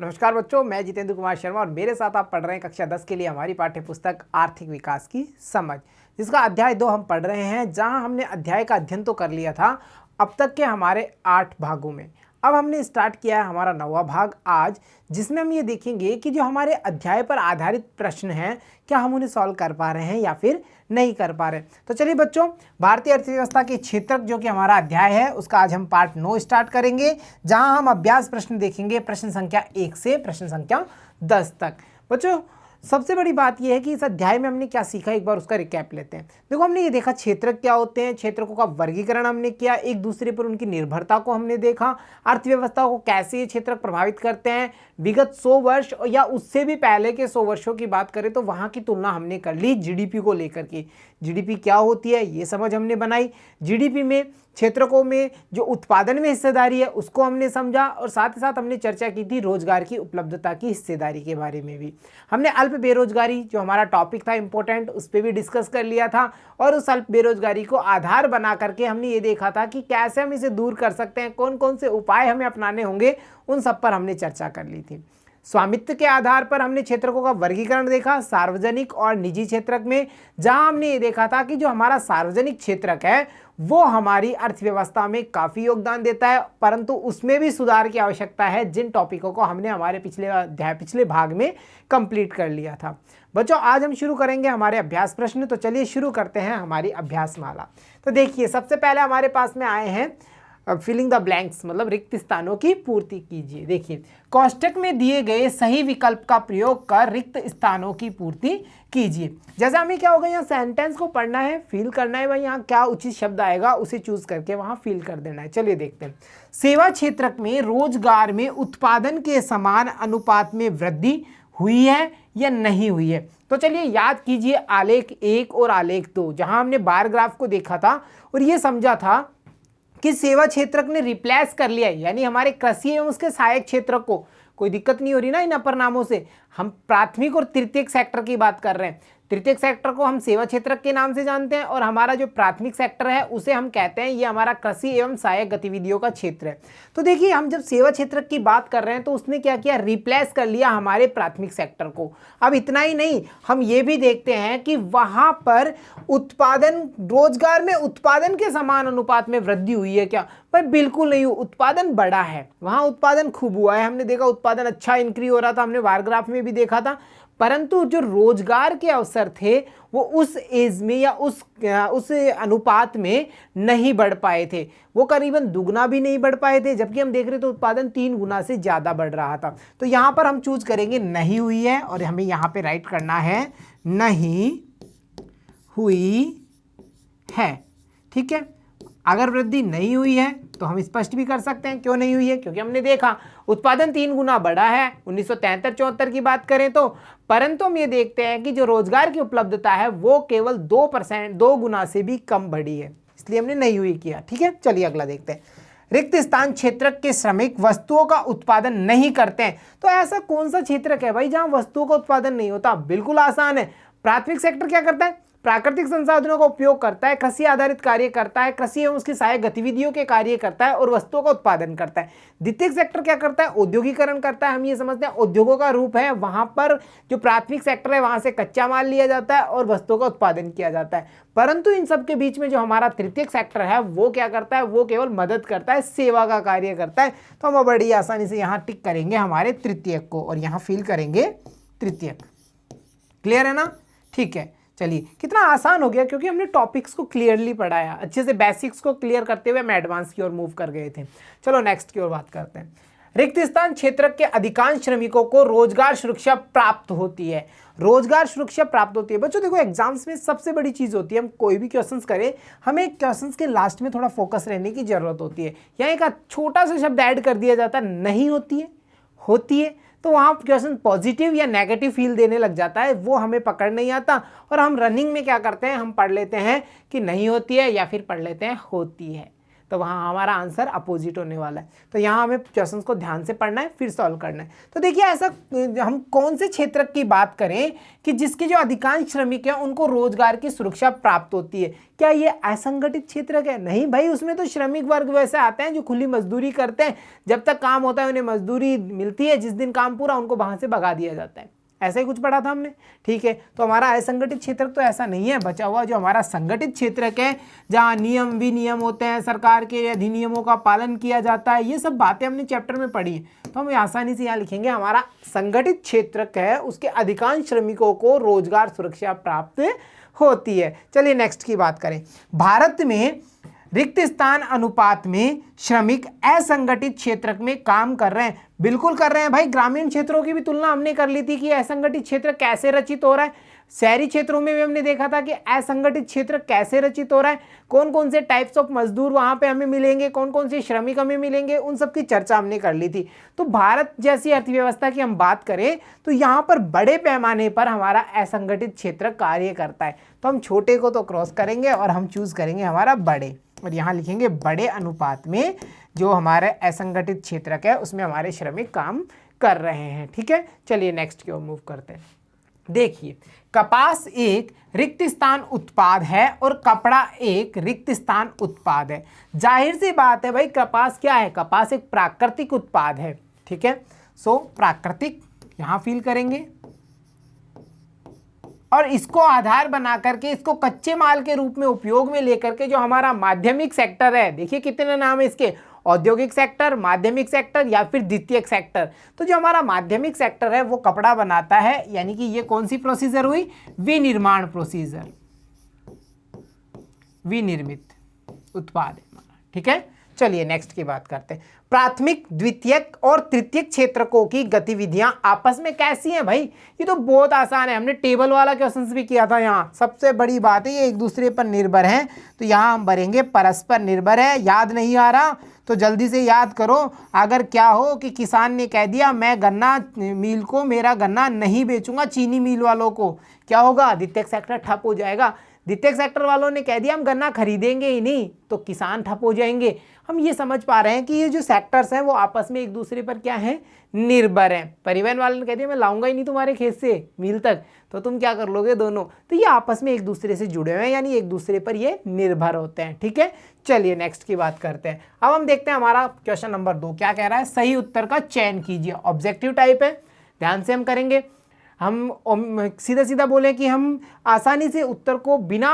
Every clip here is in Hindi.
नमस्कार बच्चों, मैं जितेंद्र कुमार शर्मा और मेरे साथ आप पढ़ रहे हैं कक्षा 10 के लिए हमारी पाठ्य पुस्तक आर्थिक विकास की समझ, जिसका अध्याय 2 हम पढ़ रहे हैं। जहां हमने अध्याय का अध्ययन तो कर लिया था अब तक के हमारे 8 भागों में। अब हमने स्टार्ट किया है हमारा 9वां भाग आज, जिसमें हम ये देखेंगे कि जो हमारे अध्याय पर आधारित प्रश्न हैं क्या हम उन्हें सॉल्व कर पा रहे हैं या फिर नहीं कर पा रहे। तो चलिए बच्चों, भारतीय अर्थव्यवस्था के क्षेत्रक जो कि हमारा अध्याय है उसका आज हम पार्ट 9 स्टार्ट करेंगे, जहां हम अभ्यास प्रश्न देखेंगे प्रश्न संख्या 1 से प्रश्न संख्या 10 तक। बच्चों, सबसे बड़ी बात यह है कि इस अध्याय में हमने क्या सीखा, एक बार उसका रिकैप लेते हैं। देखो, हमने ये देखा क्षेत्रक क्या होते हैं, क्षेत्रकों का वर्गीकरण हमने किया, एक दूसरे पर उनकी निर्भरता को हमने देखा, अर्थव्यवस्था को कैसे ये क्षेत्रक प्रभावित करते हैं। विगत 100 वर्ष या उससे भी पहले के 100 वर्षों की बात करें तो वहाँ की तुलना हमने कर ली जीडीपी को लेकर के। जीडीपी क्या होती है ये समझ हमने बनाई। जीडीपी में क्षेत्रकों में जो उत्पादन में हिस्सेदारी है उसको हमने समझा, और साथ ही साथ हमने चर्चा की थी रोजगार की उपलब्धता की हिस्सेदारी के बारे में भी। हमने अल्प बेरोजगारी जो हमारा टॉपिक था इंपॉर्टेंट, उस पर भी डिस्कस कर लिया था, और उस अल्प बेरोजगारी को आधार बना करके हमने ये देखा था कि कैसे हम इसे दूर कर सकते हैं, कौन कौन से उपाय हमें अपनाने होंगे, उन सब पर हमने चर्चा कर ली थी। स्वामित्व के आधार पर हमने क्षेत्रकों का वर्गीकरण देखा, सार्वजनिक और निजी क्षेत्रक में, जहां हमने ये देखा था कि जो हमारा सार्वजनिक क्षेत्रक है वो हमारी अर्थव्यवस्था में काफ़ी योगदान देता है, परंतु उसमें भी सुधार की आवश्यकता है, जिन टॉपिकों को हमने हमारे पिछले भाग में कंप्लीट कर लिया था। बच्चों, आज हम शुरू करेंगे हमारे अभ्यास प्रश्न। तो चलिए शुरू करते हैं हमारी अभ्यास माला। तो देखिए, सबसे पहले हमारे पास में आए हैं फिलिंग द ब्लैंक्स, मतलब रिक्त स्थानों की पूर्ति कीजिए। देखिए, कोष्टक में दिए गए सही विकल्प का प्रयोग कर रिक्त स्थानों की पूर्ति कीजिए। जैसे हमें क्या होगा, यहाँ सेंटेंस को पढ़ना है, फील करना है, भाई यहाँ क्या उचित शब्द आएगा उसे चूज करके वहाँ फील कर देना है। चलिए देखते हैं। सेवा क्षेत्रक में रोजगार में उत्पादन के समान अनुपात में वृद्धि हुई है या नहीं हुई है। तो चलिए याद कीजिए आलेख 1 और आलेख 2, जहां हमने बार ग्राफ को देखा था और ये समझा था कि सेवा क्षेत्रक ने रिप्लेस कर लिया है, यानी हमारे कृषि एवं उसके सहायक क्षेत्रक को कोई दिक्कत नहीं हो रही ना इन अपर नामों से। हम प्राथमिक और तृतीयक सेक्टर की बात कर रहे हैं। तृतीयक सेक्टर को हम सेवा क्षेत्रक के नाम से जानते हैं, और हमारा जो प्राथमिक सेक्टर है उसे हम कहते हैं ये हमारा कृषि एवं सहायक गतिविधियों का क्षेत्र है। तो देखिए, हम जब सेवा क्षेत्रक की बात कर रहे हैं तो उसने क्या किया, रिप्लेस कर लिया हमारे प्राथमिक सेक्टर को। अब इतना ही नहीं, हम ये भी देखते हैं कि वहां पर उत्पादन, रोजगार में उत्पादन के समान अनुपात में वृद्धि हुई है क्या? भाई बिल्कुल नहीं, उत्पादन बढ़ा है, वहां उत्पादन खूब हुआ है। हमने देखा उत्पादन अच्छा इंक्रीज हो रहा था, हमने बार ग्राफ में भी देखा था, परंतु जो रोजगार के अवसर थे वो उस एज में या उस अनुपात में नहीं बढ़ पाए थे, वो करीबन दुगना भी नहीं बढ़ पाए थे, जबकि हम देख रहे थे उत्पादन 3 गुना से ज़्यादा बढ़ रहा था। तो यहाँ पर हम चूज करेंगे नहीं हुई है, और हमें यहाँ पे राइट करना है नहीं हुई है। ठीक है, अगर वृद्धि नहीं हुई है तो हम स्पष्ट भी कर सकते हैं क्यों नहीं हुई है, क्योंकि हमने देखा उत्पादन 3 गुना बढ़ा है 1973-74 की बात करें तो, परंतु हम ये देखते हैं कि जो रोजगार की उपलब्धता है वो केवल 2%, 2 गुना से भी कम बढ़ी है, इसलिए हमने नहीं हुई किया। ठीक है, चलिए अगला देखते हैं। रिक्त स्थान क्षेत्रक के श्रमिक वस्तुओं का उत्पादन नहीं करते हैं। तो ऐसा कौन सा क्षेत्रक है भाई जहां वस्तुओं का उत्पादन नहीं होता? बिल्कुल आसान है। प्राथमिक सेक्टर क्या करता है? प्राकृतिक संसाधनों का उपयोग करता है, कृषि आधारित कार्य करता है, कृषि एवं उसकी सहायक गतिविधियों के कार्य करता है और वस्तुओं का उत्पादन करता है। द्वितीयक सेक्टर क्या करता है? औद्योगिकरण करता है। हम ये समझते हैं उद्योगों का रूप है, वहां पर जो प्राथमिक सेक्टर है वहां से कच्चा माल लिया जाता है और वस्तुओं का उत्पादन किया जाता है। परंतु इन सब के बीच में जो हमारा तृतीयक सेक्टर है वो क्या करता है? वो केवल मदद करता है, सेवा का कार्य करता है। तो हम बड़ी आसानी से यहाँ टिक करेंगे हमारे तृतीयक को और यहाँ फील करेंगे तृतीयक। क्लियर है ना? ठीक है, चलिए कितना आसान हो गया, क्योंकि हमने टॉपिक्स को क्लियरली पढ़ाया, अच्छे से बेसिक्स को क्लियर करते हुए हम एडवांस की ओर मूव कर गए थे। चलो नेक्स्ट की ओर बात करते हैं। रिक्त स्थान क्षेत्रक के अधिकांश श्रमिकों को रोजगार सुरक्षा प्राप्त होती है। रोजगार सुरक्षा प्राप्त होती है। बच्चों देखो, एग्जाम्स में सबसे बड़ी चीज होती है, हम कोई भी क्वेश्चंस करें हमें क्वेश्चंस के लास्ट में थोड़ा फोकस रहने की जरूरत होती है। यहाँ एक छोटा सा शब्द ऐड कर दिया जाता है, नहीं होती है, होती है, तो वहाँ क्वेश्चन पॉजिटिव या नेगेटिव फील देने लग जाता है, वो हमें पकड़ नहीं आता, और हम रनिंग में क्या करते हैं, हम पढ़ लेते हैं कि नहीं होती है या फिर पढ़ लेते हैं होती है। तो वहाँ हमारा आंसर अपोजिट होने वाला है। तो यहाँ हमें क्वेश्चन को ध्यान से पढ़ना है, फिर सॉल्व करना है। तो देखिए ऐसा हम कौन से क्षेत्र की बात करें कि जिसके जो अधिकांश श्रमिक हैं उनको रोजगार की सुरक्षा प्राप्त होती है। क्या ये असंगठित क्षेत्र है? नहीं भाई, उसमें तो श्रमिक वर्ग वैसे आते हैं जो खुली मजदूरी करते हैं, जब तक काम होता है उन्हें मजदूरी मिलती है, जिस दिन काम पूरा उनको वहां से भगा दिया जाता है। ऐसा ही कुछ पढ़ा था हमने, ठीक है। तो हमारा असंगठित क्षेत्र तो ऐसा नहीं है। बचा हुआ जो हमारा संगठित क्षेत्र है, जहाँ नियम विनियम होते हैं, सरकार के अधिनियमों का पालन किया जाता है, ये सब बातें हमने चैप्टर में पढ़ी है। तो हम आसानी से यहाँ लिखेंगे हमारा संगठित क्षेत्र है उसके अधिकांश श्रमिकों को रोजगार सुरक्षा प्राप्त होती है। चलिए नेक्स्ट की बात करें। भारत में रिक्त स्थान अनुपात में श्रमिक असंगठित क्षेत्र में काम कर रहे हैं। बिल्कुल कर रहे हैं भाई। ग्रामीण क्षेत्रों की भी तुलना हमने कर ली थी कि असंगठित क्षेत्र कैसे रचित हो रहा है। शहरी क्षेत्रों में भी हमने देखा था कि असंगठित क्षेत्र कैसे रचित हो रहा है, कौन कौन से टाइप्स ऑफ मजदूर वहां पे हमें मिलेंगे, कौन कौन से श्रमिक हमें मिलेंगे, उन सब की चर्चा हमने कर ली थी। तो भारत जैसी अर्थव्यवस्था की हम बात करें तो यहाँ पर बड़े पैमाने पर हमारा असंगठित क्षेत्र कार्य करता है। तो हम छोटे को तो क्रॉस करेंगे और हम चूज करेंगे हमारा बड़े, और यहाँ लिखेंगे बड़े अनुपात में जो हमारे असंगठित क्षेत्र है उसमें हमारे श्रमिक काम कर रहे हैं। ठीक है, चलिए नेक्स्ट की ओर मूव करते हैं। देखिए, कपास एक रिक्त स्थान उत्पाद है और कपड़ा एक रिक्त स्थान उत्पाद है। जाहिर सी बात है भाई, कपास क्या है? कपास एक प्राकृतिक उत्पाद है। ठीक है, सो प्राकृतिक यहां फिल करेंगे और इसको आधार बना करके इसको कच्चे माल के रूप में उपयोग में लेकर के जो हमारा माध्यमिक सेक्टर है, देखिए कितने नाम है इसके, औद्योगिक सेक्टर, माध्यमिक सेक्टर या फिर द्वितीयक सेक्टर। तो जो हमारा माध्यमिक सेक्टर है वो कपड़ा बनाता है, यानी कि ये कौन सी प्रोसीजर हुई? विनिर्माण प्रोसीजर, विनिर्मित उत्पाद है हमारा। ठीक है, चलिए नेक्स्ट की बात करते हैं। प्राथमिक, द्वितीयक और तृतीयक क्षेत्रकों की गतिविधियां आपस में कैसी हैं भाई? ये तो बहुत आसान है, हमने टेबल वाला क्वेश्चन भी किया था। यहाँ सबसे बड़ी बात है ये एक दूसरे पर निर्भर हैं, तो यहाँ हम भरेंगे परस्पर निर्भर है। याद नहीं आ रहा तो जल्दी से याद करो। अगर क्या हो कि किसान ने कह दिया मैं गन्ना मिल को मेरा गन्ना नहीं बेचूंगा, चीनी मिल वालों को, क्या होगा? द्वितीयक सेक्टर ठप हो जाएगा। द्वितीयक सेक्टर वालों ने कह दिया हम गन्ना खरीदेंगे ही नहीं, तो किसान ठप हो जाएंगे। हम ये समझ पा रहे हैं कि ये जो सेक्टर्स हैं वो आपस में एक दूसरे पर क्या है? निर्भर हैं। परिवहन वाले ने कह दिया मैं लाऊंगा ही नहीं तुम्हारे खेत से मिल तक, तो तुम क्या कर लोगे दोनों? तो ये आपस में एक दूसरे से जुड़े हुए हैं, यानी एक दूसरे पर ये निर्भर होते हैं। ठीक है, चलिए नेक्स्ट की बात करते हैं। अब हम देखते हैं हमारा क्वेश्चन नंबर 2 क्या कह रहा है। सही उत्तर का चयन कीजिए। ऑब्जेक्टिव टाइप है, ध्यान से हम करेंगे। हम सीधा सीधा बोले कि हम आसानी से उत्तर को बिना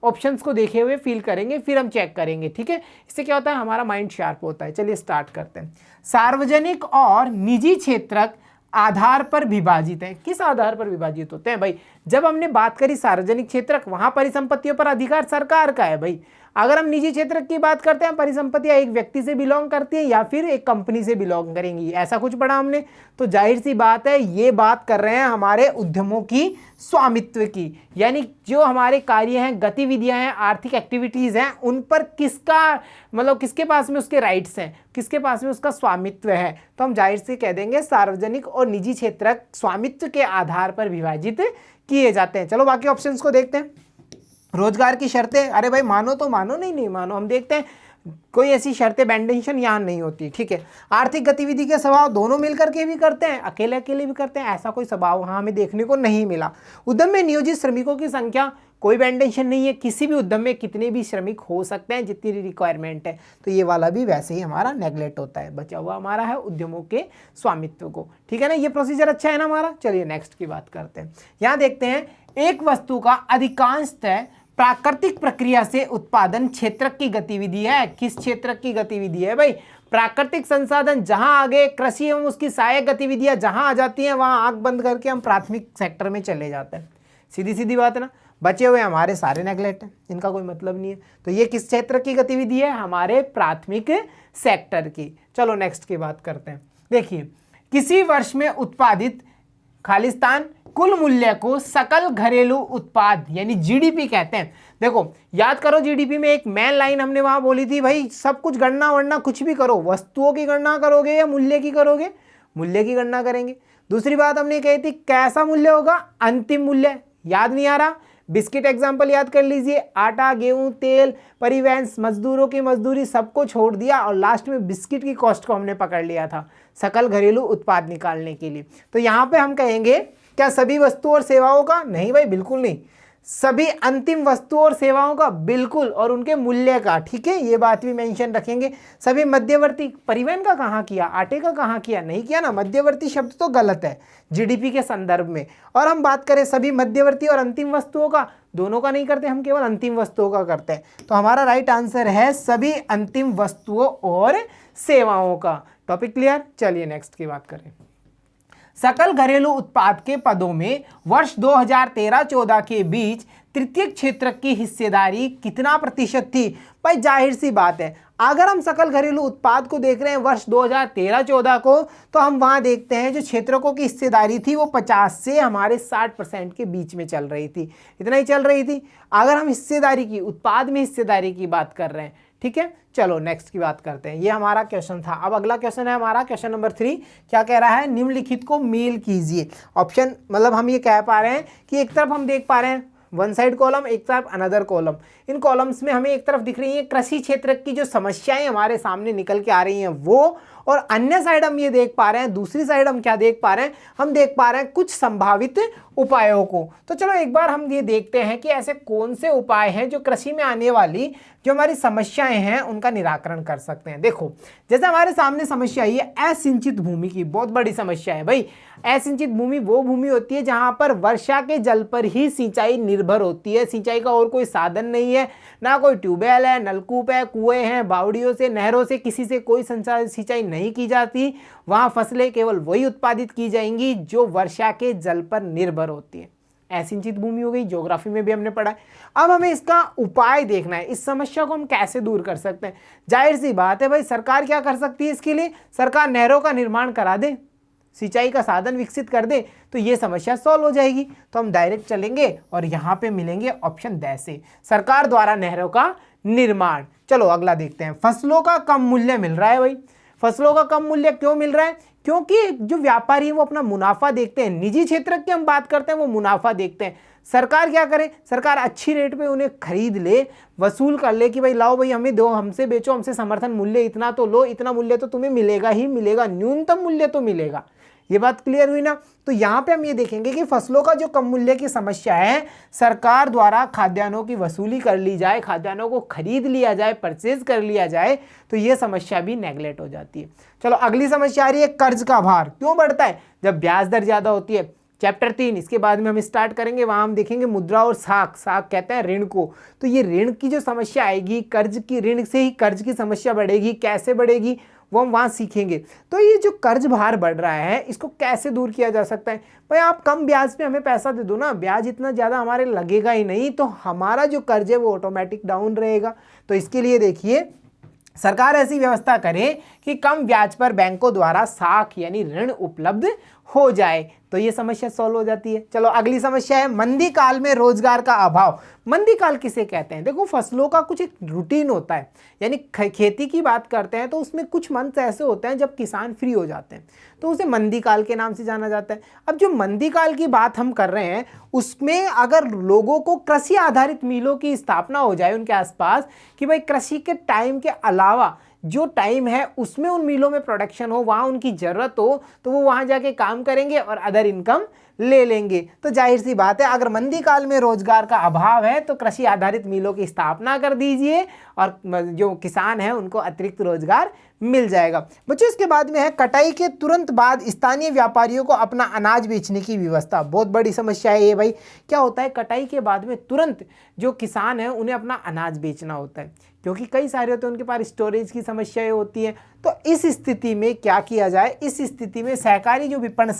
ऑप्शंस को देखे हुए फिल करेंगे, फिर हम चेक करेंगे। ठीक है, इससे क्या होता है? हमारा माइंड शार्प होता है। चलिए स्टार्ट करते हैं। सार्वजनिक और निजी क्षेत्र आधार पर विभाजित है। किस आधार पर विभाजित होते हैं भाई? जब हमने बात करी सार्वजनिक क्षेत्र, वहां परिसंपत्तियों पर अधिकार सरकार का है भाई। अगर हम निजी क्षेत्र की बात करते हैं, परिसंपत्तियां एक व्यक्ति से बिलोंग करती है या फिर एक कंपनी से बिलोंग करेंगी, ऐसा कुछ पढ़ा हमने। तो जाहिर सी बात है ये बात कर रहे हैं हमारे उद्यमों की स्वामित्व की, यानी जो हमारे कार्य हैं, गतिविधियां हैं, आर्थिक एक्टिविटीज हैं, उन पर किसका मतलब किसके पास में उसके राइट्स हैं, किसके पास में उसका स्वामित्व है। तो हम जाहिर से कह देंगे सार्वजनिक और निजी क्षेत्र स्वामित्व के आधार पर विभाजित किए जाते हैं। चलो बाकी ऑप्शंस को देखते हैं। रोजगार की शर्तें, अरे भाई मानो तो मानो, नहीं मानो, हम देखते हैं कोई ऐसी शर्तें बैंडेशन यहाँ नहीं होती। ठीक है, आर्थिक गतिविधि के स्वभाव दोनों मिलकर के भी करते हैं, अकेले अकेले भी करते हैं, ऐसा कोई स्वभाव वहाँ हमें देखने को नहीं मिला। उद्यम में नियोजित श्रमिकों की संख्या कोई बैंडेशन नहीं है, किसी भी उद्यम में कितने भी श्रमिक हो सकते हैं जितनी रिक्वायरमेंट है। तो ये वाला भी वैसे ही हमारा नेगलेक्ट होता है, बचा हुआ हमारा है उद्यमों के स्वामित्व को। ठीक है ना, ये प्रोसीजर अच्छा है ना हमारा। चलिए नेक्स्ट की बात करते हैं। यहाँ देखते हैं, एक वस्तु का अधिकांशतः प्राकृतिक प्रक्रिया से उत्पादन क्षेत्र की गतिविधि है। किस क्षेत्र की गतिविधि है भाई? प्राकृतिक संसाधन जहां आगे कृषि एवं उसकी सहायक गतिविधियां जहां आ जाती हैं, वहां आंख बंद करके हम प्राथमिक सेक्टर में चले जाते हैं। सीधी सीधी बात है ना। बचे हुए हमारे सारे नेगलेक्ट हैं, इनका कोई मतलब नहीं है। तो ये किस क्षेत्र की गतिविधि है? हमारे प्राथमिक सेक्टर की। चलो नेक्स्ट की बात करते हैं। देखिए, किसी वर्ष में उत्पादित खालिस्तान कुल मूल्य को सकल घरेलू उत्पाद यानी जीडीपी कहते हैं। देखो याद करो, जीडीपी में एक मेन लाइन हमने वहां बोली थी भाई, सब कुछ गणना वरना कुछ भी करो, वस्तुओं की गणना करोगे या मूल्य की करोगे? मूल्य की गणना करेंगे। दूसरी बात हमने कही थी, कैसा मूल्य होगा? अंतिम मूल्य। याद नहीं आ रहा? बिस्किट एग्जाम्पल याद कर लीजिए, आटा, गेहूं, तेल, परिवहन, मजदूरों की मजदूरी सबको छोड़ दिया और लास्ट में बिस्किट की कॉस्ट को हमने पकड़ लिया था सकल घरेलू उत्पाद निकालने के लिए। तो यहाँ पे हम कहेंगे क्या सभी वस्तुओं और सेवाओं का? नहीं भाई, बिल्कुल नहीं। सभी अंतिम वस्तुओं और सेवाओं का बिल्कुल, और उनके मूल्य का, ठीक है, ये बात भी मेंशन रखेंगे। सभी मध्यवर्ती, परिवहन का कहाँ किया, आटे का कहाँ किया? नहीं किया ना, मध्यवर्ती शब्द तो गलत है जीडीपी के संदर्भ में। और हम बात करें सभी मध्यवर्ती और अंतिम वस्तुओं का, दोनों का नहीं करते, हम केवल अंतिम वस्तुओं का करते हैं। तो हमारा राइट आंसर है सभी अंतिम वस्तुओं और सेवाओं का। Topic clear? चलिए नेक्स्ट की बात करें। सकल घरेलू उत्पाद के पदों में वर्ष 2013-14 के बीच तृतीय क्षेत्र की हिस्सेदारी कितना प्रतिशत थी? भाई जाहिर सी बात है, अगर हम सकल घरेलू उत्पाद को देख रहे हैं वर्ष 2013-14 को, तो हम वहां देखते हैं जो क्षेत्रकों की हिस्सेदारी थी वो 50 से हमारे 60% के बीच में चल रही थी, इतना ही चल रही थी। अगर हम हिस्सेदारी की, उत्पाद में हिस्सेदारी की बात कर रहे हैं, ठीक है। चलो नेक्स्ट की बात करते हैं। ये हमारा क्वेश्चन था। अब अगला क्वेश्चन है हमारा क्वेश्चन नंबर 3। क्या कह रहा है? निम्नलिखित को मेल कीजिए। ऑप्शन मतलब हम ये कह पा रहे हैं कि एक तरफ हम देख पा रहे हैं वन साइड कॉलम, एक तरफ अनदर कॉलम। इन कॉलम्स में हमें एक तरफ दिख रही है कृषि क्षेत्र की जो समस्याएं हमारे सामने निकल के आ रही हैं वो, और अन्य साइड हम ये देख पा रहे हैं, दूसरी साइड हम क्या देख पा रहे हैं? हम देख पा रहे हैं कुछ संभावित उपायों को। तो चलो एक बार हम ये देखते हैं कि ऐसे कौन से उपाय हैं जो कृषि में आने वाली जो हमारी समस्याएं हैं उनका निराकरण कर सकते हैं। देखो जैसे हमारे सामने समस्या आई है असिंचित भूमि की, बहुत बड़ी समस्या है भाई। असिंचित भूमि वो भूमि होती है जहां पर वर्षा के जल पर ही सिंचाई निर्भर होती है, सिंचाई का और कोई साधन नहीं है, ना कोई ट्यूबवेल है, नलकूप है, कुएं हैं, बावड़ियों से, नहरों से किसी से कोई सिंचाई नहीं की जाती। वहां फसलें केवल वही उत्पादित की जाएंगी जो वर्षा के जल पर निर्भर होती है। असिंचित भूमि हो गई, ज्योग्राफी में भी हमने पढ़ा है। अब हमें इसका उपाय देखना है, इस समस्या को हम कैसे दूर कर सकते हैं। जाहिर सी बात है भाई, सरकार क्या कर सकती है इसके लिए? सरकार नहरों का निर्माण करा दे, सिंचाई का साधन विकसित कर दे, तो ये समस्या सॉल्व हो जाएगी। तो हम डायरेक्ट चलेंगे और यहाँ पे मिलेंगे ऑप्शन द से, सरकार द्वारा नहरों का निर्माण। चलो अगला देखते हैं। फसलों का कम मूल्य मिल रहा है भाई। फसलों का कम मूल्य क्यों मिल रहा है? क्योंकि जो व्यापारी है वो अपना मुनाफा देखते हैं। निजी क्षेत्र की हम बात करते हैं, वो मुनाफा देखते हैं। सरकार क्या करे? सरकार अच्छी रेट पे उन्हें खरीद ले, वसूल कर ले कि भाई लाओ भाई हमें दो, हमसे बेचो, हमसे समर्थन मूल्य इतना तो लो, इतना मूल्य तो तुम्हें मिलेगा ही मिलेगा, न्यूनतम मूल्य तो मिलेगा। ये बात क्लियर हुई ना? तो यहाँ पे हम ये देखेंगे कि फसलों का जो कम मूल्य की समस्या है, सरकार द्वारा खाद्यान्नों की वसूली कर ली जाए, खाद्यान्नों को खरीद लिया जाए, परचेज कर लिया जाए, तो ये समस्या भी नेगलेक्ट हो जाती है। चलो अगली समस्या आ रही है कर्ज का भार क्यों बढ़ता है? जब ब्याज दर ज्यादा होती है। चैप्टर 3 इसके बाद में हम स्टार्ट करेंगे, वहां हम देखेंगे मुद्रा और साख, साख कहते हैं ऋण को। तो ये ऋण की जो समस्या आएगी, कर्ज की, ऋण से ही कर्ज की समस्या बढ़ेगी, कैसे बढ़ेगी वो हम वहां सीखेंगे। तो ये जो कर्ज भार बढ़ रहा है इसको कैसे दूर किया जा सकता है? भाई आप कम ब्याज पे हमें पैसा दे दो ना, ब्याज इतना ज़्यादा हमारे लगेगा ही नहीं, तो हमारा जो कर्ज है वो ऑटोमेटिक डाउन रहेगा। तो इसके लिए देखिए सरकार ऐसी व्यवस्था करे कि कम ब्याज पर बैंकों द्वारा साख यानी ऋण उपलब्ध हो जाए, तो ये समस्या सॉल्व हो जाती है। चलो अगली समस्या है मंदी काल में रोजगार का अभाव। मंदी काल किसे कहते हैं? देखो फसलों का कुछ एक रूटीन होता है, यानी खेती की बात करते हैं तो उसमें कुछ मंथ ऐसे होते हैं जब किसान फ्री हो जाते हैं, तो उसे मंदी काल के नाम से जाना जाता है। अब जो मंदी काल की बात हम कर रहे हैं उसमें अगर लोगों को कृषि आधारित मिलों की स्थापना हो जाए उनके आसपास, कि भाई कृषि के टाइम के अलावा जो टाइम है उसमें उन मिलों में प्रोडक्शन हो, वहाँ उनकी ज़रूरत हो, तो वो वहाँ जाके काम करेंगे और अदर इनकम ले लेंगे। तो जाहिर सी बात है अगर मंदी काल में रोजगार का अभाव है तो कृषि आधारित मिलों की स्थापना कर दीजिए और जो किसान है उनको अतिरिक्त रोजगार मिल जाएगा। बच्चों इसके बाद में है कटाई के तुरंत बाद स्थानीय व्यापारियों को अपना अनाज बेचने की व्यवस्था। बहुत बड़ी समस्या है ये भाई। क्या होता है कटाई के बाद में तुरंत जो किसान है उन्हें अपना अनाज बेचना होता है, क्योंकि कई सारे होते हैं उनके पास स्टोरेज की समस्याएं होती हैं। तो इस स्थिति में क्या किया जाए? इस स्थिति में सहकारी जो विपणन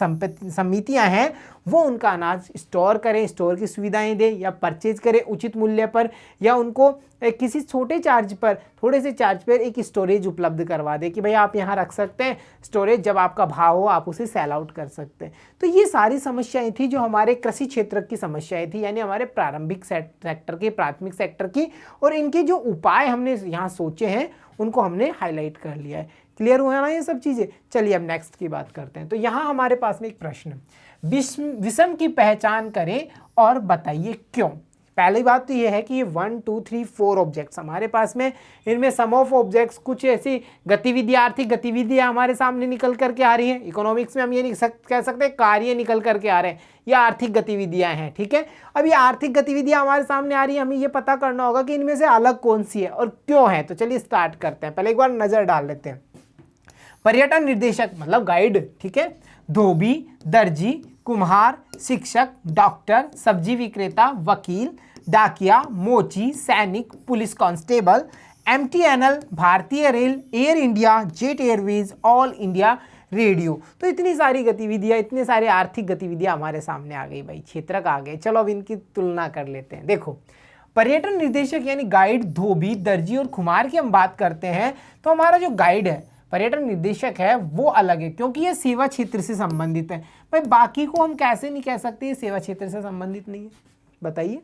समितियां हैं वो उनका अनाज स्टोर करें, स्टोर की सुविधाएं दें या परचेज करें उचित मूल्य पर, या उनको किसी छोटे चार्ज पर, थोड़े से चार्ज पर एक स्टोरेज उपलब्ध करवा दे कि भाई आप यहाँ रख सकते हैं स्टोरेज, जब आपका भाव हो आप उसे सेल आउट कर सकते हैं। तो ये सारी समस्याएं थी जो हमारे कृषि क्षेत्र की समस्याएं थी, यानी हमारे प्रारंभिक सेक्टर की, प्राथमिक सेक्टर की, और इनके जो उपाय हमने यहाँ सोचे हैं उनको हमने हाईलाइट कर लिया है। क्लियर हुआ ना ये सब चीज़ें? चलिए अब नेक्स्ट की बात करते हैं। तो यहाँ हमारे पास में एक प्रश्न, विषम की पहचान करें और बताइए क्यों। पहली बात तो ये है कि ये 1 2 3 4 ऑब्जेक्ट्स हमारे पास में, इनमें सम ऑफ ऑब्जेक्ट्स कुछ ऐसी गतिविधियाँ, आर्थिक गतिविधियाँ हमारे सामने निकल करके आ रही हैं। इकोनॉमिक्स में हम ये नहीं कह सकते कार्य निकल करके आ रहे हैं, ये आर्थिक गतिविधियाँ हैं, ठीक है। अब ये आर्थिक गतिविधियाँ हमारे सामने आ रही है, हमें ये पता करना होगा कि इनमें से अलग कौन सी है और क्यों है। तो चलिए स्टार्ट करते हैं, पहले एक बार नज़र डाल लेते हैं। पर्यटन निर्देशक मतलब गाइड, ठीक है, धोबी, दर्जी, कुम्हार, शिक्षक, डॉक्टर, सब्जी विक्रेता, वकील, डाकिया, मोची, सैनिक, पुलिस कांस्टेबल, MTNL, भारतीय rail, air India, jet Airways, all India radio. तो इतनी सारी गतिविधियाँ, इतने सारे आर्थिक गतिविधियाँ हमारे सामने आ गई भाई, क्षेत्रक आ गए। चलो अब इनकी तुलना कर लेते हैं। देखो पर्यटन निर्देशक यानी गाइड, धोबी, दर्जी और कुम्हार की हम बात करते हैं, तो हमारा जो गाइड है, पर्यटन निर्देशक है, वो अलग है क्योंकि ये सेवा क्षेत्र से संबंधित है। भाई बाकी को हम कैसे नहीं कह सकते ये सेवा क्षेत्र से संबंधित नहीं है, बताइए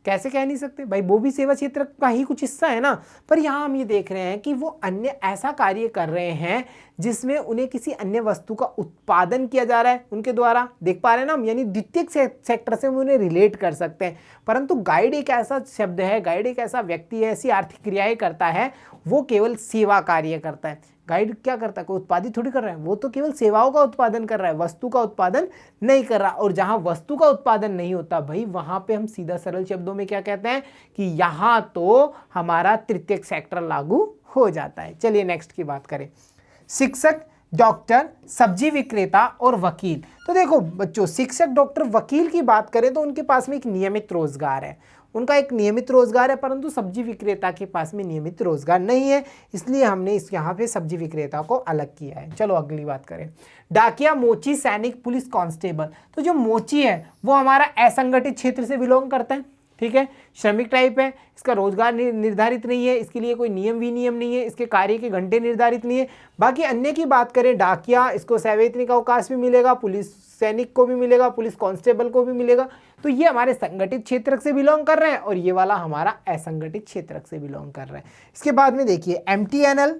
कैसे कह नहीं सकते भाई, वो भी सेवा क्षेत्र का ही कुछ हिस्सा है ना। पर यहाँ हम ये देख रहे हैं कि वो अन्य ऐसा कार्य कर रहे हैं जिसमें उन्हें किसी अन्य वस्तु का उत्पादन किया जा रहा है उनके द्वारा, देख पा रहे हैं ना हम, यानी द्वितीयक सेक्टर से हम उन्हें रिलेट कर सकते हैं। परंतु गाइड एक ऐसा शब्द है, गाइड एक ऐसा व्यक्ति है, ऐसी आर्थिक क्रियाएं करता है, वो केवल सेवा कार्य करता है। गाइड क्या करता है, कोई उत्पादित थोड़ी कर रहा है, वो तो केवल सेवाओं का उत्पादन कर रहा है, वस्तु का उत्पादन नहीं कर रहा। और जहां वस्तु का उत्पादन नहीं होता भाई, वहां पे हम सीधा सरल शब्दों में क्या कहते हैं कि यहां तो हमारा तृतीयक सेक्टर लागू हो जाता है। चलिए नेक्स्ट की बात करें, शिक्षक, डॉक्टर, सब्जी विक्रेता और वकील। तो देखो बच्चों, शिक्षक, डॉक्टर, वकील की बात करें तो उनके पास में एक नियमित रोजगार है, उनका एक नियमित रोजगार है, परंतु सब्जी विक्रेता के पास में नियमित रोजगार नहीं है, इसलिए हमने इस यहाँ पे सब्जी विक्रेता को अलग किया है। चलो अगली बात करें, डाकिया, मोची, सैनिक, पुलिस कांस्टेबल। तो जो मोची है वो हमारा असंगठित क्षेत्र से बिलोंग करता है, ठीक है, श्रमिक टाइप है, इसका रोजगार निर्धारित नहीं है, इसके लिए कोई नियम विनियम नहीं है, इसके कार्य के घंटे निर्धारित नहीं है। बाकी अन्य की बात करें, डाकिया, इसको सवैतनिक अवकाश भी मिलेगा, पुलिस सैनिक को भी मिलेगा, पुलिस कांस्टेबल को भी मिलेगा। तो ये हमारे संगठित क्षेत्र से बिलोंग कर रहे हैं और ये वाला हमारा असंगठित क्षेत्र से बिलोंग कर रहा है। इसके बाद में देखिए MTNL,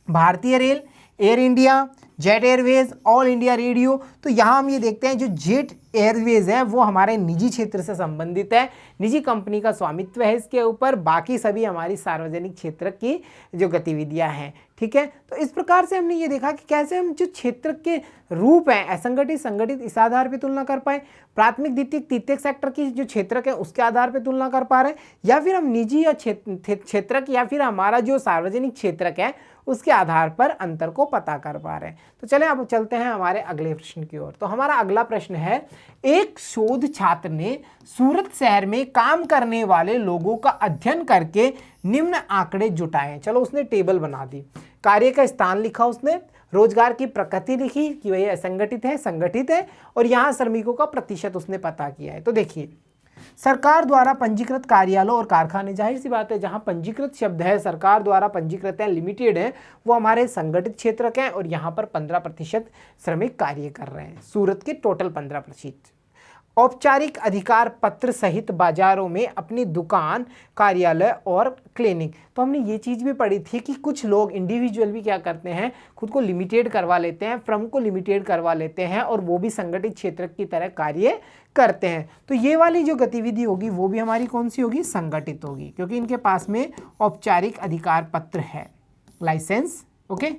भारतीय rail, air India, jet Airways, all India radio. तो यहाँ हम ये देखते हैं जो जेट एयरवेज है वो हमारे निजी क्षेत्र से संबंधित है, निजी कंपनी का स्वामित्व है इसके ऊपर, बाकी सभी हमारी सार्वजनिक क्षेत्र की जो गतिविधियाँ हैं, ठीक है। तो इस प्रकार से हमने ये देखा कि कैसे हम जो क्षेत्र के रूप हैं असंगठित संगठित इस आधार पर तुलना कर पाए, प्राथमिक द्वितीयक तृतीयक सेक्टर की जो क्षेत्रक है उसके आधार पर तुलना कर पा रहे हैं, या फिर हम निजी या क्षेत्रक या फिर हमारा जो सार्वजनिक क्षेत्रक है उसके आधार पर अंतर को पता कर पा रहे हैं। तो चलें अब चलते हैं हमारे अगले प्रश्न की ओर। तो हमारा अगला प्रश्न है, एक शोध छात्र ने सूरत शहर में काम करने वाले लोगों का अध्ययन करके निम्न आंकड़े जुटाए। चलो उसने टेबल बना दी, कार्य का स्थान लिखा उसने, रोजगार की प्रकृति लिखी कि वह असंगठित है संगठित है, और यहाँ श्रमिकों का प्रतिशत उसने पता किया है। तो देखिए, सरकार द्वारा पंजीकृत कार्यालयों और कारखाने, जाहिर सी बात है जहां पंजीकृत शब्द है, सरकार द्वारा पंजीकृत है, लिमिटेड है, वो हमारे संगठित क्षेत्र के हैं और यहां पर 15% श्रमिक कार्य कर रहे हैं, सूरत के टोटल 15%। औपचारिक अधिकार पत्र सहित बाजारों में अपनी दुकान, कार्यालय और क्लिनिक। तो हमने ये चीज़ भी पढ़ी थी कि कुछ लोग इंडिविजुअल भी क्या करते हैं, खुद को लिमिटेड करवा लेते हैं, फर्म को लिमिटेड करवा लेते हैं और वो भी संगठित क्षेत्र की तरह कार्य करते हैं। तो ये वाली जो गतिविधि होगी वो भी हमारी कौन सी होगी, संगठित होगी, क्योंकि इनके पास में औपचारिक अधिकार पत्र है, लाइसेंस। ओके,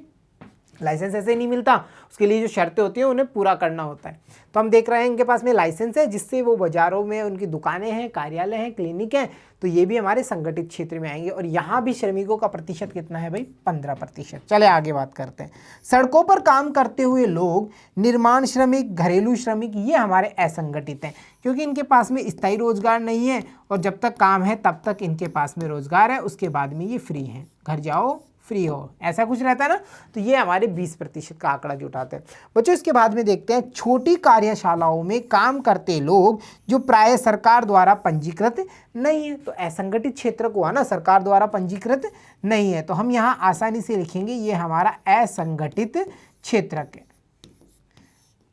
लाइसेंस ऐसे नहीं मिलता, उसके लिए जो शर्तें होती हैं उन्हें पूरा करना होता है। तो हम देख रहे हैं इनके पास में लाइसेंस है जिससे वो बाजारों में उनकी दुकानें हैं, कार्यालय हैं, क्लिनिक हैं, तो ये भी हमारे संगठित क्षेत्र में आएंगे। और यहाँ भी श्रमिकों का प्रतिशत कितना है भाई, 15%। चले आगे बात करते हैं, सड़कों पर काम करते हुए लोग, निर्माण श्रमिक, घरेलू श्रमिक, ये हमारे असंगठित हैं क्योंकि इनके पास में स्थायी रोजगार नहीं है और जब तक काम है तब तक इनके पास में रोजगार है, उसके बाद में ये फ्री हैं, घर जाओ फ्री हो, ऐसा कुछ रहता है ना। तो ये हमारे 20% का आंकड़ा जुटाते हैं बच्चों। इसके बाद में देखते हैं, छोटी कार्यशालाओं में काम करते लोग जो प्राय सरकार द्वारा पंजीकृत नहीं है। तो असंगठित क्षेत्र को है ना, सरकार द्वारा पंजीकृत नहीं है, तो हम यहाँ आसानी से लिखेंगे ये हमारा असंगठित क्षेत्र है,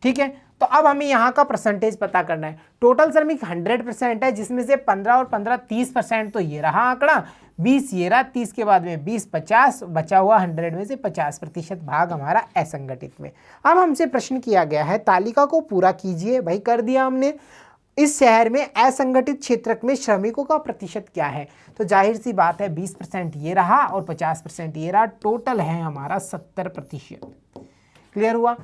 ठीक है। तो अब हमें यहाँ का परसेंटेज पता करना है। टोटल श्रमिक 100% है, जिसमें से 15 और 15 30%, तो ये रहा आंकड़ा, 20 ये रहा, 30 के बाद में 20 50, बचा हुआ 100 में से 50% भाग हमारा असंगठित में। अब हमसे प्रश्न किया गया है, तालिका को पूरा कीजिए। भाई कर दिया हमने, इस शहर में असंगठित क्षेत्र में श्रमिकों का प्रतिशत क्या है? तो जाहिर सी बात है 20% ये रहा और 50% ये रहा, टोटल है हमारा 70%। क्लियर हुआ?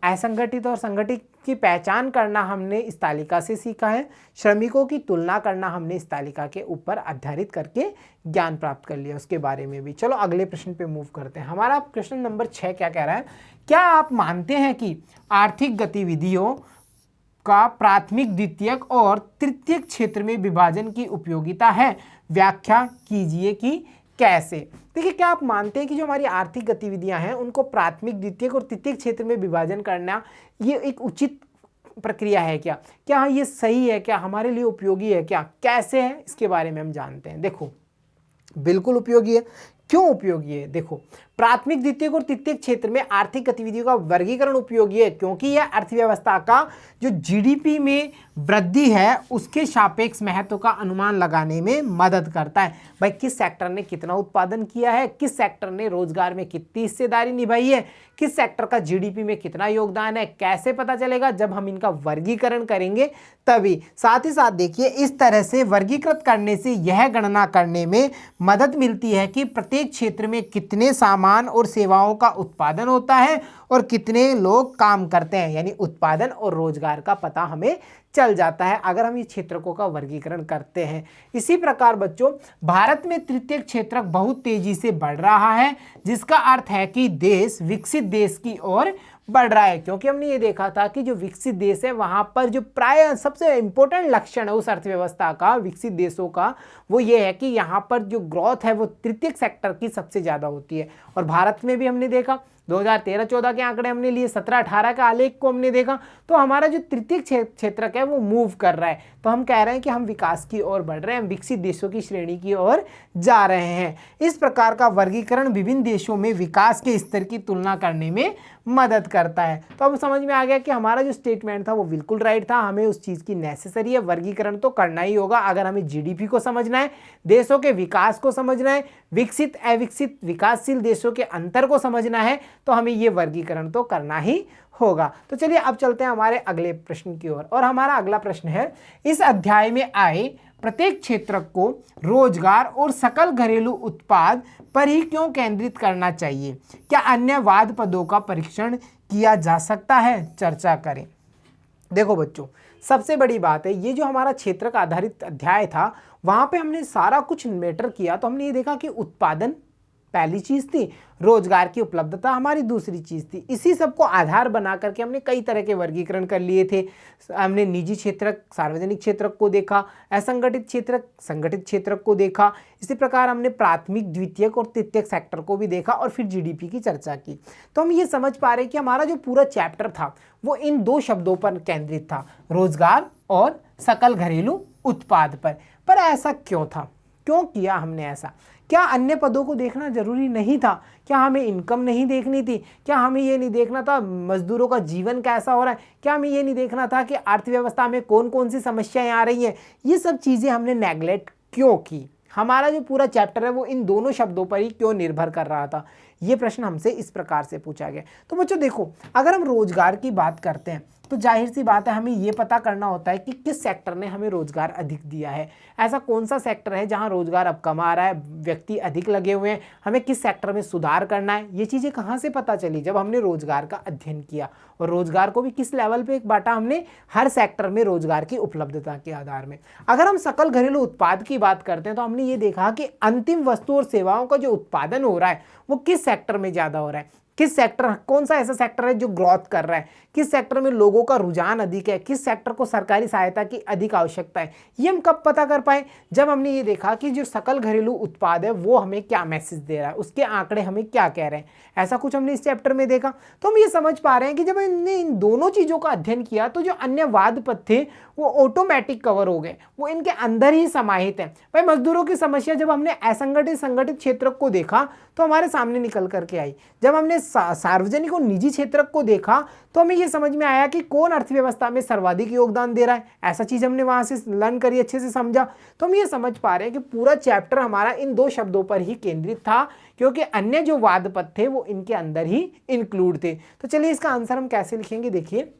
असंगठित और संगठित की पहचान करना हमने इस तालिका से सीखा है, श्रमिकों की तुलना करना हमने इस तालिका के ऊपर आधारित करके ज्ञान प्राप्त कर लिया उसके बारे में भी। चलो अगले प्रश्न पे मूव करते हैं। हमारा प्रश्न नंबर 6 क्या कह रहा है? क्या आप मानते हैं कि आर्थिक गतिविधियों का प्राथमिक, द्वितीयक और तृतीयक क्षेत्र में विभाजन की उपयोगिता है? व्याख्या कीजिए कि कैसे। देखिए, क्या आप मानते हैं कि जो हमारी आर्थिक गतिविधियां हैं उनको प्राथमिक, द्वितीयक और तृतीयक क्षेत्र में विभाजन करना ये एक उचित प्रक्रिया है क्या? क्या ये सही है? क्या हमारे लिए उपयोगी है? क्या कैसे है? इसके बारे में हम जानते हैं। देखो, बिल्कुल उपयोगी है। क्यों उपयोगी है? देखो, प्राथमिक, द्वितीयक और तृतीयक क्षेत्र में आर्थिक गतिविधियों का वर्गीकरण उपयोगी है क्योंकि यह अर्थव्यवस्था का जो जीडीपी में वृद्धि है उसके सापेक्ष महत्व का अनुमान लगाने में मदद करता है। भाई, किस सेक्टर ने कितना उत्पादन किया है, किस सेक्टर ने रोजगार में कितनी हिस्सेदारी निभाई है, किस सेक्टर का जीडीपी में कितना योगदान है, कैसे पता चलेगा? जब हम इनका वर्गीकरण करेंगे तभी। साथ ही साथ देखिए, इस तरह से वर्गीकृत करने से यह गणना करने में मदद मिलती है कि प्रत्येक क्षेत्र में कितने सामान और सेवाओं का उत्पादन होता है और कितने लोग काम करते हैं, यानी उत्पादन और रोजगार का पता हमें चल जाता है अगर हम इस क्षेत्रकों का वर्गीकरण करते हैं। इसी प्रकार बच्चों, भारत में तृतीयक क्षेत्र बहुत तेजी से बढ़ रहा है, जिसका अर्थ है कि देश विकसित देश की ओर बढ़ रहा है, क्योंकि हमने ये देखा था कि जो विकसित देश है वहां पर जो प्राय सबसे इंपॉर्टेंट लक्षण है उस अर्थव्यवस्था का, विकसित देशों का, वो ये है कि यहाँ पर जो ग्रोथ है वो तृतीयक सेक्टर की सबसे ज्यादा होती है। और भारत में भी हमने देखा 2013-14 के आंकड़े हमने लिए, 17-18 का आलेख को हमने देखा, तो हमारा जो तृतीयक क्षेत्र है वो मूव कर रहा है। तो हम कह रहे हैं कि हम विकास की ओर बढ़ रहे हैं, विकसित देशों की श्रेणी की ओर जा रहे हैं। इस प्रकार का वर्गीकरण विभिन्न देशों में विकास के स्तर की तुलना करने में मदद करता है। तो अब समझ में आ गया कि हमारा जो स्टेटमेंट था वो बिल्कुल राइट था, हमें उस चीज़ की नेसेसरी है, वर्गीकरण तो करना ही होगा अगर हमें जीडीपी को समझना है, देशों के विकास को समझना है, विकसित अविकसित विकासशील देशों के अंतर को समझना है, तो हमें ये वर्गीकरण तो करना ही होगा। तो चलिए अब चलते हैं हमारे अगले प्रश्न की ओर। और हमारा अगला प्रश्न है, इस अध्याय में आए प्रत्येक क्षेत्र को रोजगार और सकल घरेलू उत्पाद पर ही क्यों केंद्रित करना चाहिए? क्या अन्य वाद पदों का परीक्षण किया जा सकता है? चर्चा करें। देखो बच्चों, सबसे बड़ी बात है, ये जो हमारा क्षेत्र का आधारित अध्याय था वहां पे हमने सारा कुछ मैटर किया, तो हमने ये देखा कि उत्पादन पहली चीज थी, रोजगार की उपलब्धता हमारी दूसरी चीज थी। इसी सबको आधार बना करके हमने कई तरह के वर्गीकरण कर लिए थे। हमने निजी क्षेत्र, सार्वजनिक क्षेत्र को देखा, असंगठित क्षेत्र, संगठित क्षेत्र को देखा। इसी प्रकार हमने प्राथमिक, द्वितीयक और तृतीयक सेक्टर को भी देखा और फिर जीडीपी की चर्चा की। तो हम ये समझ पा रहे हैं कि हमारा जो पूरा चैप्टर था वो इन दो शब्दों पर केंद्रित था, रोजगार और सकल घरेलू उत्पाद पर ऐसा क्यों था? क्यों किया हमने ऐसा? क्या अन्य पदों को देखना जरूरी नहीं था? क्या हमें इनकम नहीं देखनी थी? क्या हमें ये नहीं देखना था मजदूरों का जीवन कैसा हो रहा है? क्या हमें ये नहीं देखना था कि अर्थव्यवस्था में कौन कौन सी समस्याएं आ रही हैं? ये सब चीज़ें हमने नेगलेक्ट क्यों की? हमारा जो पूरा चैप्टर है वो इन दोनों शब्दों पर ही क्यों निर्भर कर रहा था? ये प्रश्न हमसे इस प्रकार से पूछा गया। तो बच्चों देखो, अगर हम रोजगार की बात करते हैं तो जाहिर सी बात है हमें ये पता करना होता है कि किस सेक्टर ने हमें रोजगार अधिक दिया है। ऐसा कौन सा सेक्टर है जहां रोजगार अब कम आ रहा है, व्यक्ति अधिक लगे हुए हैं, हमें किस सेक्टर में सुधार करना है? ये चीज़ें कहाँ से पता चली? जब हमने रोजगार का अध्ययन किया। और रोजगार को भी किस लेवल पे एक बांटा हमने? हर सेक्टर में रोजगार की उपलब्धता के आधार में। अगर हम सकल घरेलू उत्पाद की बात करते हैं तो हमने ये देखा कि अंतिम वस्तु और सेवाओं का जो उत्पादन हो रहा है वो किस सेक्टर में ज़्यादा हो रहा है, किस सेक्टर, कौन सा ऐसा सेक्टर है जो ग्रोथ कर रहा है, किस सेक्टर में लोगों का रुझान अधिक है, किस सेक्टर को सरकारी सहायता की अधिक आवश्यकता है। ये हम कब पता कर पाए? जब हमने ये देखा कि जो सकल घरेलू उत्पाद है वो हमें क्या मैसेज दे रहा है, उसके आंकड़े हमें क्या कह रहे हैं। ऐसा कुछ हमने इस चैप्टर में देखा। तो हम ये समझ पा रहे हैं कि जब हमने इन दोनों चीज़ों का अध्ययन किया तो जो अन्य वाद पद थे वो ऑटोमेटिक कवर हो गए, वो इनके अंदर ही समाहित है। भाई, मजदूरों की समस्या जब हमने असंगठित संगठित क्षेत्र को देखा तो हमारे सामने निकल करके आई। जब हमने सार्वजनिक और निजी क्षेत्र को देखा तो हमें ये समझ में आया कि कौन अर्थव्यवस्था में सर्वाधिक योगदान दे रहा है। ऐसा चीज हमने वहां से लर्न करी, अच्छे से समझा। तो हम ये समझ पा रहे हैं कि पूरा चैप्टर हमारा इन दो शब्दों पर ही केंद्रित था, क्योंकि अन्य जो वाद पद थे वो इनके अंदर ही इंक्लूड थे। तो चलिए इसका आंसर हम कैसे लिखेंगे, देखिए।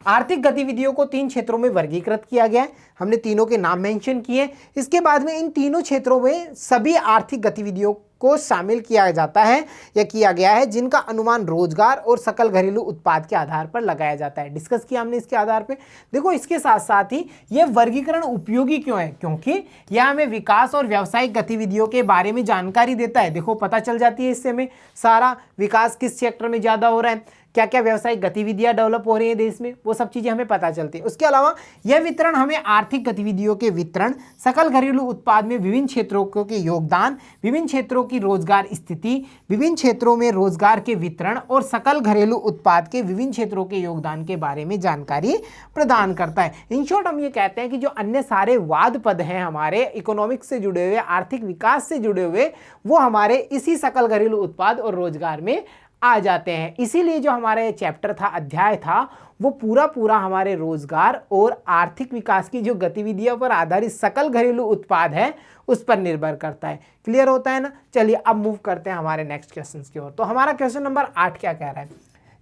आर्थिक गतिविधियों को 3 क्षेत्रों में वर्गीकृत किया गया है, हमने तीनों के नाम मेंशन किए। इसके बाद में इन तीनों क्षेत्रों में सभी आर्थिक गतिविधियों को शामिल किया जाता है या किया गया है जिनका अनुमान रोजगार और सकल घरेलू उत्पाद के आधार पर लगाया जाता है। डिस्कस किया हमने इसके आधार पे। देखो इसके साथ साथ ही ये वर्गीकरण उपयोगी क्यों है, क्योंकि यह हमें विकास और व्यावसायिक गतिविधियों के बारे में जानकारी देता है। देखो पता चल जाती है इससे हमें सारा विकास किस सेक्टर में ज़्यादा हो रहा है, क्या क्या व्यावसायिक गतिविधियां डेवलप हो रही हैं देश में, वो सब चीज़ें हमें पता चलती है। उसके अलावा यह वितरण हमें आर्थिक गतिविधियों के वितरण, सकल घरेलू उत्पाद में विभिन्न क्षेत्रों के योगदान, विभिन्न क्षेत्रों की रोजगार स्थिति, विभिन्न क्षेत्रों में रोजगार के वितरण और सकल घरेलू उत्पाद के विभिन्न क्षेत्रों के योगदान के बारे में जानकारी प्रदान करता है। इन शॉर्ट हम ये कहते हैं कि जो अन्य सारे वाद पद हैं हमारे इकोनॉमिक्स से जुड़े हुए, आर्थिक विकास से जुड़े हुए, वो हमारे इसी सकल घरेलू उत्पाद और रोजगार में आ जाते हैं। इसीलिए जो हमारा ये चैप्टर था, अध्याय था, वो पूरा हमारे रोजगार और आर्थिक विकास की जो गतिविधियों पर आधारित सकल घरेलू उत्पाद है उस पर निर्भर करता है। क्लियर होता है ना। चलिए अब मूव करते हैं हमारे नेक्स्ट क्वेश्चन की ओर। तो हमारा क्वेश्चन नंबर 8 क्या कह रहा है,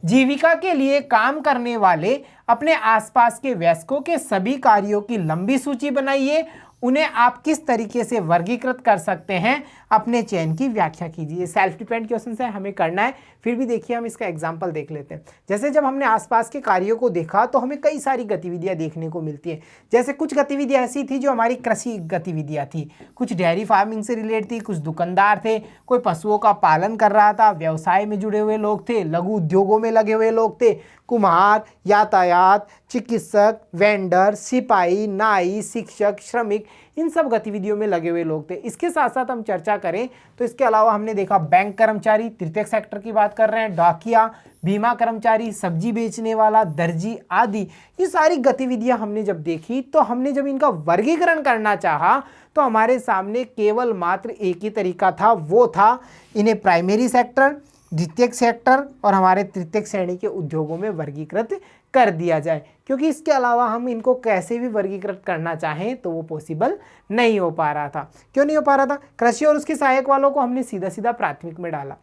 जीविका के लिए काम करने वाले अपने आसपास के वयस्कों के सभी कार्यों की लंबी सूची बनाइए, उन्हें आप किस तरीके से वर्गीकृत कर सकते हैं, अपने चयन की व्याख्या कीजिए। सेल्फ डिपेंड क्वेश्चन है, हमें करना है। फिर भी देखिए हम इसका एग्जांपल देख लेते हैं। जैसे जब हमने आसपास के कार्यों को देखा तो हमें कई सारी गतिविधियां देखने को मिलती हैं। जैसे कुछ गतिविधियां ऐसी थी जो हमारी कृषि गतिविधियां थी, कुछ डेयरी फार्मिंग से रिलेटेड थी, कुछ दुकानदार थे, कोई पशुओं का पालन कर रहा था, व्यवसाय में जुड़े हुए लोग थे, लघु उद्योगों में लगे हुए लोग थे, कुम्हार, यातायात, चिकित्सक, वेंडर, सिपाही, नाई, शिक्षक, श्रमिक, इन सब गतिविधियों में लगे हुए लोग थे। इसके साथ साथ हम चर्चा करें तो इसके अलावा हमने देखा बैंक कर्मचारी, तृतीयक सेक्टर की बात कर रहे हैं, डाकिया, बीमा कर्मचारी, सब्जी बेचने वाला, दर्जी आदि। ये सारी गतिविधियां हमने जब देखी तो हमने जब इनका वर्गीकरण करना चाहा तो हमारे सामने केवल मात्र एक ही तरीका था, वो था इन्हें प्राइमरी सेक्टर, द्वितीयक सेक्टर और हमारे तृतीयक श्रेणी के उद्योगों में वर्गीकृत कर दिया जाए, क्योंकि इसके अलावा हम इनको कैसे भी वर्गीकृत करना चाहें तो वो पॉसिबल नहीं हो पा रहा था। क्यों नहीं हो पा रहा था? कृषि और उसके सहायक वालों को हमने सीधा सीधा प्राथमिक में डाला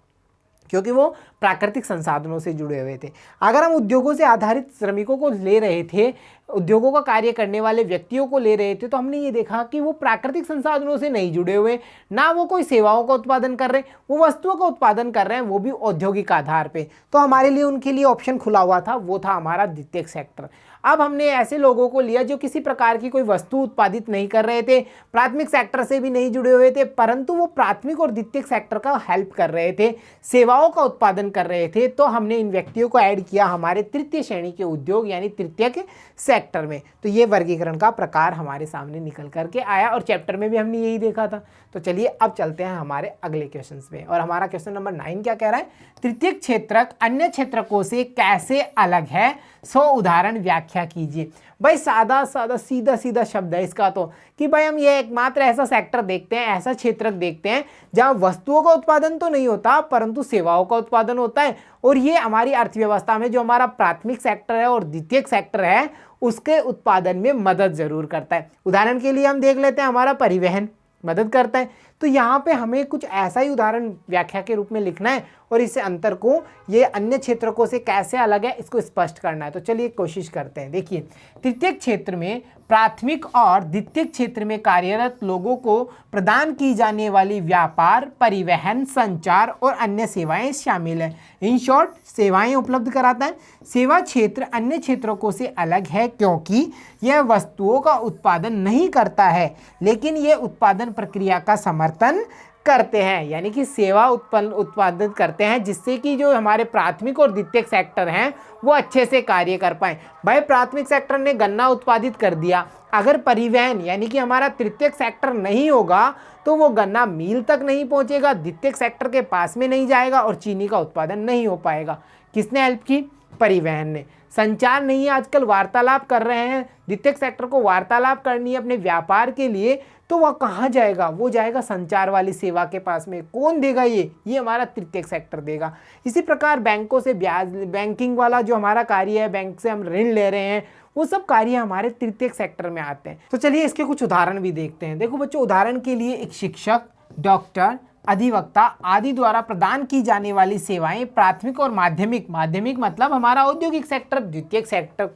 क्योंकि वो प्राकृतिक संसाधनों से जुड़े हुए थे। अगर हम उद्योगों से आधारित श्रमिकों को ले रहे थे, उद्योगों का कार्य करने वाले व्यक्तियों को ले रहे थे, तो हमने ये देखा कि वो प्राकृतिक संसाधनों से नहीं जुड़े हुए, ना वो कोई सेवाओं का उत्पादन कर रहे हैं, वो वस्तुओं का उत्पादन कर रहे हैं, वो भी औद्योगिक आधार पे। तो हमारे लिए उनके लिए ऑप्शन खुला हुआ था, वो था हमारा द्वितीयक सेक्टर। अब हमने ऐसे लोगों को लिया जो किसी प्रकार की कोई वस्तु उत्पादित नहीं कर रहे थे, प्राथमिक सेक्टर से भी नहीं जुड़े हुए थे, परंतु वो प्राथमिक और द्वितीयक सेक्टर का हेल्प कर रहे थे, सेवाओं का उत्पादन कर रहे थे। तो हमने इन व्यक्तियों को ऐड किया हमारे तृतीय श्रेणी के उद्योग यानी तृतीयक सेक्टर में। तो ये वर्गीकरण का प्रकार हमारे सामने निकल करके आया और चैप्टर में भी हमने यही देखा था। तो चलिए अब चलते हैं हमारे अगले क्वेश्चन में। और हमारा क्वेश्चन नंबर 9 क्या कह रहा है, तृतीयक क्षेत्रक अन्य क्षेत्रकों से कैसे अलग है, 100 उदाहरण व्याख्या कीजिए। भाई सादा सादा सीधा सीधा शब्द है इसका तो, कि भाई हम ये एकमात्र ऐसा सेक्टर देखते हैं, ऐसा क्षेत्रक देखते हैं जहां वस्तुओं का उत्पादन तो नहीं होता परंतु सेवाओं का उत्पादन होता है, और ये हमारी अर्थव्यवस्था में जो हमारा प्राथमिक सेक्टर है और द्वितीयक सेक्टर है उसके उत्पादन में मदद जरूर करता है। उदाहरण के लिए हम देख लेते हैं, हमारा परिवहन मदद करता है। तो यहाँ पे हमें कुछ ऐसा ही उदाहरण व्याख्या के रूप में लिखना है और इस अंतर को, ये अन्य क्षेत्रकों से कैसे अलग है, इसको स्पष्ट करना है। तो चलिए कोशिश करते हैं। देखिए, तृतीयक क्षेत्र में प्राथमिक और द्वितीयक क्षेत्र में कार्यरत लोगों को प्रदान की जाने वाली व्यापार, परिवहन, संचार और अन्य सेवाएं शामिल हैं। इन शॉर्ट, सेवाएं उपलब्ध कराता है। सेवा क्षेत्र अन्य क्षेत्रों से अलग है क्योंकि यह वस्तुओं का उत्पादन नहीं करता है, लेकिन यह उत्पादन प्रक्रिया का समर्थन करते हैं, यानी कि सेवा उत्पादित करते हैं जिससे कि जो हमारे प्राथमिक और द्वितीयक सेक्टर हैं वो अच्छे से कार्य कर पाए। भाई प्राथमिक सेक्टर ने गन्ना उत्पादित कर दिया, अगर परिवहन यानी कि हमारा तृतीयक सेक्टर नहीं होगा तो वो गन्ना मील तक नहीं पहुंचेगा, द्वितीयक सेक्टर के पास में नहीं जाएगा और चीनी का उत्पादन नहीं हो पाएगा। किसने हेल्प की? परिवहन ने। संचार नहीं, आजकल वार्तालाप कर रहे हैं, द्वितीयक सेक्टर को वार्तालाप करनी है अपने व्यापार के लिए, तो वह कहाँ जाएगा? वो जाएगा संचार वाली सेवा के पास में। कौन देगा? ये हमारा तृतीयक सेक्टर देगा। इसी प्रकार बैंकों से ब्याज, बैंकिंग वाला जो हमारा कार्य है, बैंक से हम ऋण ले रहे हैं, वो सब कार्य हमारे तृतीयक सेक्टर में आते हैं। तो चलिए इसके कुछ उदाहरण भी देखते हैं। देखो बच्चों, उदाहरण के लिए एक शिक्षक, डॉक्टर, अधिवक्ता आदि द्वारा प्रदान की जाने वाली सेवाएं प्राथमिक और माध्यमिक, माध्यमिक मतलब हमारा औद्योगिक सेक्टर, द्वितीयक सेक्टर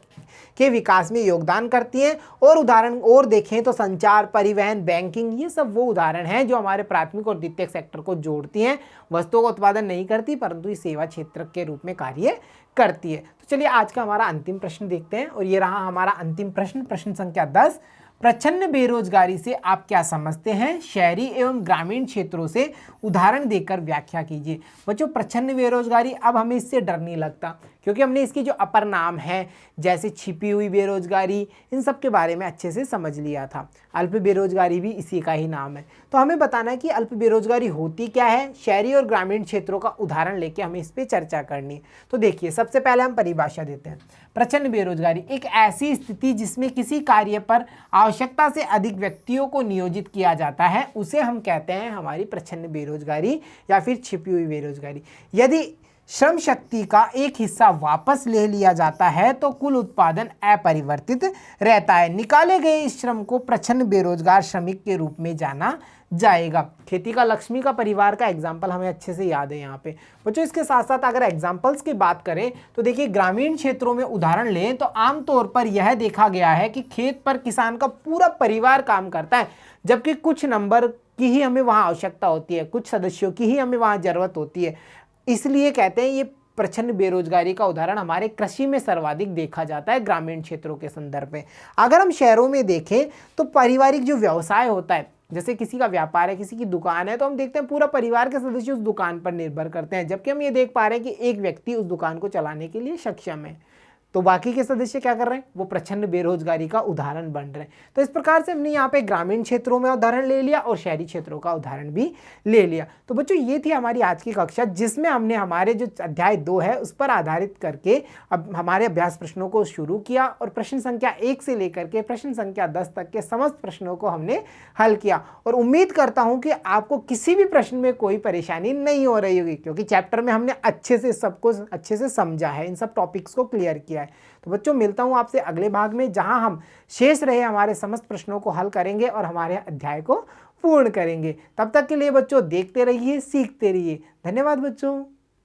के विकास में योगदान करती हैं। और उदाहरण और देखें तो संचार, परिवहन, बैंकिंग, ये सब वो उदाहरण हैं जो हमारे प्राथमिक और द्वितीयक सेक्टर को जोड़ती हैं। वस्तुओं का उत्पादन नहीं करती परंतु ये सेवा क्षेत्र के रूप में कार्य करती है। तो चलिए आज का हमारा अंतिम प्रश्न देखते हैं, और ये रहा हमारा अंतिम प्रश्न, प्रश्न संख्या 10। प्रच्छन्न बेरोजगारी से आप क्या समझते हैं? शहरी एवं ग्रामीण क्षेत्रों से उदाहरण देकर व्याख्या कीजिए। बच्चों, प्रच्छन्न बेरोजगारी, अब हमें इससे डर नहीं लगता क्योंकि हमने इसकी जो अपर नाम है जैसे छिपी हुई बेरोजगारी, इन सब के बारे में अच्छे से समझ लिया था। अल्प बेरोजगारी भी इसी का ही नाम है। तो हमें बताना है कि अल्प बेरोजगारी होती क्या है, शहरी और ग्रामीण क्षेत्रों का उदाहरण लेके हमें इस पर चर्चा करनी है। तो देखिए, सबसे पहले हम परिभाषा देते हैं। प्रच्छन्न बेरोजगारी एक ऐसी स्थिति जिसमें किसी कार्य पर आवश्यकता से अधिक व्यक्तियों को नियोजित किया जाता है, उसे हम कहते हैं हमारी प्रच्छन्न बेरोजगारी या फिर छिपी हुई बेरोजगारी। यदि श्रम शक्ति का एक हिस्सा वापस ले लिया जाता है तो कुल उत्पादन अपरिवर्तित रहता है। निकाले गए इस श्रम को प्रच्छन्न बेरोजगार श्रमिक के रूप में जाना जाएगा। खेती का लक्ष्मी का परिवार का एग्जाम्पल हमें अच्छे से याद है यहाँ पे। बच्चों, इसके साथ साथ अगर एग्जाम्पल्स की बात करें तो देखिए, ग्रामीण क्षेत्रों में उदाहरण लें तो आमतौर पर यह देखा गया है कि खेत पर किसान का पूरा परिवार काम करता है, जबकि कुछ नंबर की ही हमें वहाँ आवश्यकता होती है, कुछ सदस्यों की ही हमें वहाँ ज़रूरत होती है। इसलिए कहते हैं ये प्रच्छन्न बेरोजगारी का उदाहरण हमारे कृषि में सर्वाधिक देखा जाता है ग्रामीण क्षेत्रों के संदर्भ में। अगर हम शहरों में देखें तो पारिवारिक जो व्यवसाय होता है, जैसे किसी का व्यापार है, किसी की दुकान है, तो हम देखते हैं पूरा परिवार के सदस्य उस दुकान पर निर्भर करते हैं, जबकि हम ये देख पा रहे हैं कि एक व्यक्ति उस दुकान को चलाने के लिए सक्षम है, तो बाकी के सदस्य क्या कर रहे हैं? वो प्रच्छन्न बेरोजगारी का उदाहरण बन रहे हैं। तो इस प्रकार से हमने यहाँ पे ग्रामीण क्षेत्रों में उदाहरण ले लिया और शहरी क्षेत्रों का उदाहरण भी ले लिया। तो बच्चों, ये थी हमारी आज की कक्षा, जिसमें हमने हमारे जो अध्याय 2 है उस पर आधारित करके अब हमारे अभ्यास प्रश्नों को शुरू किया, और प्रश्न संख्या 1 से लेकर के प्रश्न संख्या 10 तक के समस्त प्रश्नों को हमने हल किया। और उम्मीद करता हूँ कि आपको किसी भी प्रश्न में कोई परेशानी नहीं हो रही होगी, क्योंकि चैप्टर में हमने अच्छे से सब कुछ अच्छे से समझा है, इन सब टॉपिक्स को क्लियर किया है। तो बच्चों, मिलता हूं आपसे अगले भाग में, जहां हम शेष रहे हमारे समस्त प्रश्नों को हल करेंगे और हमारे अध्याय को पूर्ण करेंगे। तब तक के लिए बच्चों देखते रहिए, सीखते रहिए। धन्यवाद बच्चों।